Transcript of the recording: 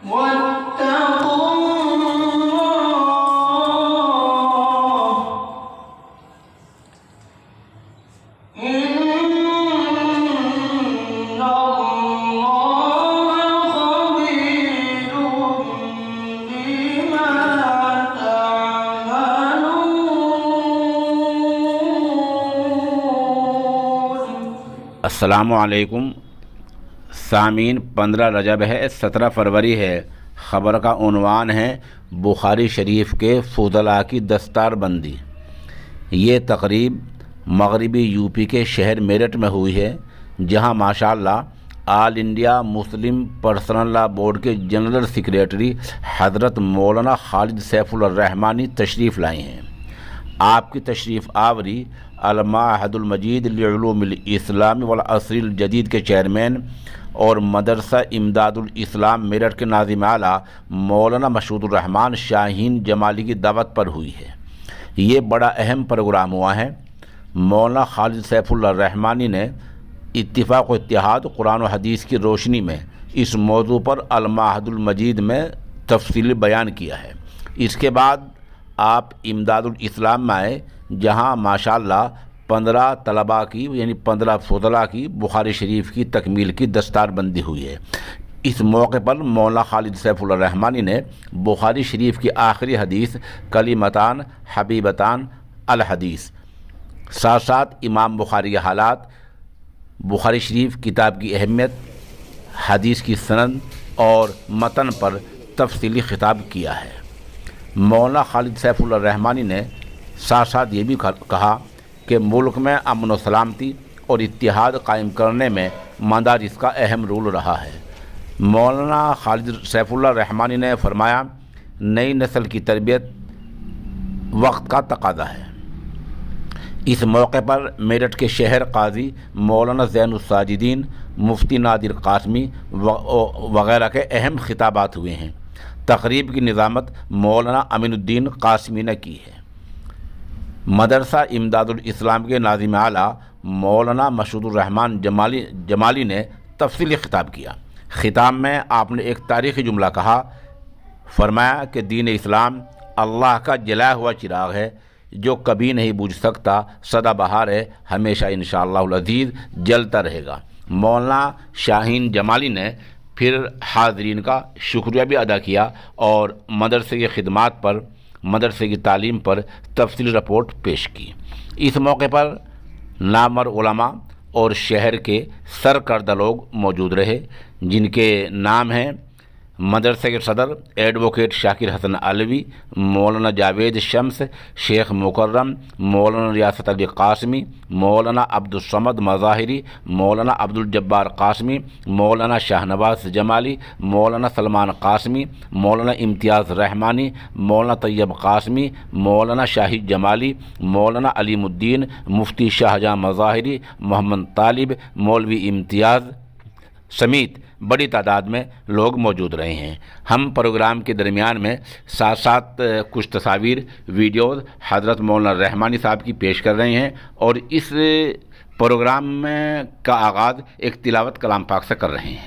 واتقوا الله إن الله خبير بما تعملون۔ السلام علیکم سامعین، 15 رجب ہے، 17 فروری ہے۔ خبر کا عنوان ہے بخاری شریف کے فضلاء کی دستار بندی۔ یہ تقریب مغربی یو پی کے شہر میرٹھ میں ہوئی ہے، جہاں ماشاءاللہ آل انڈیا مسلم پرسنل لا بورڈ کے جنرل سیکریٹری حضرت مولانا خالد سیف الرحمانی تشریف لائے ہیں۔ آپ کی تشریف آوری المعہد المجید لعلوم الاسلام والعصر الجدید کے چیئرمین اور مدرسہ امداد الاسلام میرٹھ کے ناظم اعلیٰ مولانا مشہود الرحمان شاہین جمالی کی دعوت پر ہوئی ہے۔ یہ بڑا اہم پروگرام ہوا ہے۔ مولانا خالد سیف الرحمانی نے اتفاق و اتحاد قرآن و حدیث کی روشنی میں اس موضوع پر المعہد المجید میں تفصیلی بیان کیا ہے۔ اس کے بعد آپ امداد الاسلام میں آئے، جہاں ماشاءاللہ 15 طلباء کی یعنی 15 فضلاء کی بخاری شریف کی تکمیل کی دستار بندی ہوئی ہے۔ اس موقع پر مولانا خالد سیف الرحمانی نے بخاری شریف کی آخری حدیث کلمتان حبیبتان الحدیث، ساتھ ساتھ امام بخاری کے حالات، بخاری شریف کتاب کی اہمیت، حدیث کی سند اور متن پر تفصیلی خطاب کیا ہے۔ مولانا خالد سیف الرحمانی نے ساتھ ساتھ یہ بھی کہا کہ ملک میں امن و سلامتی اور اتحاد قائم کرنے میں مدارس کا اہم رول رہا ہے۔ مولانا خالد سیف الرحمانی نے فرمایا، نئی نسل کی تربیت وقت کا تقاضا ہے۔ اس موقع پر میرٹھ کے شہر قاضی مولانا زین الساجدین، مفتی نادر قاسمی وغیرہ کے اہم خطابات ہوئے ہیں۔ تقریب کی نظامت مولانا امین الدین قاسمی نے کی ہے۔ مدرسہ امداد الاسلام کے ناظم اعلیٰ مولانا مشہود الرحمان جمالی نے تفصیلی خطاب کیا۔ خطاب میں آپ نے ایک تاریخی جملہ کہا، فرمایا کہ دین اسلام اللہ کا جلایا ہوا چراغ ہے جو کبھی نہیں بجھ سکتا، سدا بہار ہے، ہمیشہ انشاءاللہ العزیز جلتا رہے گا۔ مولانا شاہین جمالی نے پھر حاضرین کا شکریہ بھی ادا کیا اور مدرسے کی خدمات پر، مدرسے کی تعلیم پر تفصیلی رپورٹ پیش کی۔ اس موقع پر نامور علماء اور شہر کے سرکردہ لوگ موجود رہے، جن کے نام ہیں مدرسے کے صدر ایڈوکیٹ شاکر حسن علوی، مولانا جاوید شمس، شیخ مکرم، مولانا ریاست علی قاسمی، مولانا عبدالصمد مظاہری، مولانا عبدالجبار قاسمی، مولانا شاہنواز جمالی، مولانا سلمان قاسمی، مولانا امتیاز رحمانی، مولانا طیب قاسمی، مولانا شاہد جمالی، مولانا علیم الدین، مفتی شاہجہاں مظاہری، محمد طالب، مولوی امتیاز سمیت بڑی تعداد میں لوگ موجود رہے ہیں۔ ہم پروگرام کے درمیان میں ساتھ ساتھ کچھ تصاویر، ویڈیوز حضرت مولانا رحمانی صاحب کی پیش کر رہے ہیں، اور اس پروگرام کا آغاز ایک تلاوت کلام پاک سے کر رہے ہیں۔